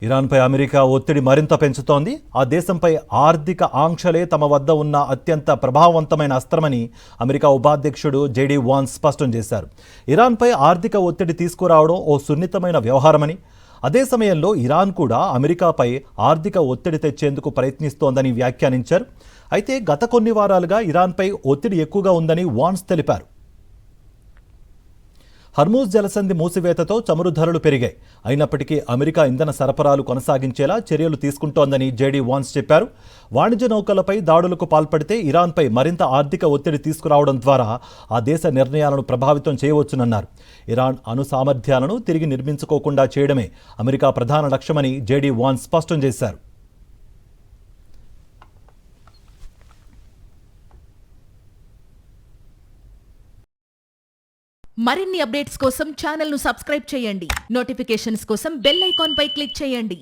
ఇరాన్పై America ఒత్తిడి మరింత పెంచుతోంది. ఆ దేశంపై ఆర్థిక ఆంక్షలే తమ వద్ద ఉన్న అత్యంత ప్రభావవంతమైన అస్త్రమని అమెరికా ఉపాధ్యక్షుడు జేడీ వాన్స్ స్పష్టం చేశారు. ఇరాన్పై ఆర్థిక ఒత్తిడి తీసుకురావడం ఓ సున్నితమైన వ్యవహారమని, అదే సమయంలో ఇరాన్ కూడా అమెరికాపై ఆర్థిక ఒత్తిడి తెచ్చేందుకు ప్రయత్నిస్తోందని వ్యాఖ్యానించారు. అయితే గత కొన్ని వారాలుగా ఇరాన్పై ఒత్తిడి ఎక్కువగా ఉందని వాన్స్ తెలిపారు. హర్మూజ్ జలసంధి మూసివేతతో చమురు ధరలు పెరిగాయి. అయినప్పటికీ అమెరికా ఇంధన సరఫరాలు కొనసాగించేలా చర్యలు తీసుకుంటోందని జేడీ వాన్స్ చెప్పారు. వాణిజ్య నౌకలపై దాడులకు పాల్పడితే ఇరాన్పై మరింత ఆర్థిక ఒత్తిడి తీసుకురావడం ద్వారా ఆ దేశ నిర్ణయాలను ప్రభావితం చేయవచ్చునన్నారు. ఇరాన్ అణు సామర్థ్యాలను తిరిగి నిర్మించుకోకుండా చేయడమే అమెరికా ప్రధాన లక్ష్యమని జేడీ వాన్స్ స్పష్టం చేశారు. మరిన్ని అప్డేట్స్ కోసం ఛానల్ ను సబ్స్క్రైబ్ చేయండి. నోటిఫికేషన్స్ కోసం బెల్ ఐకాన్ పై క్లిక్ చేయండి.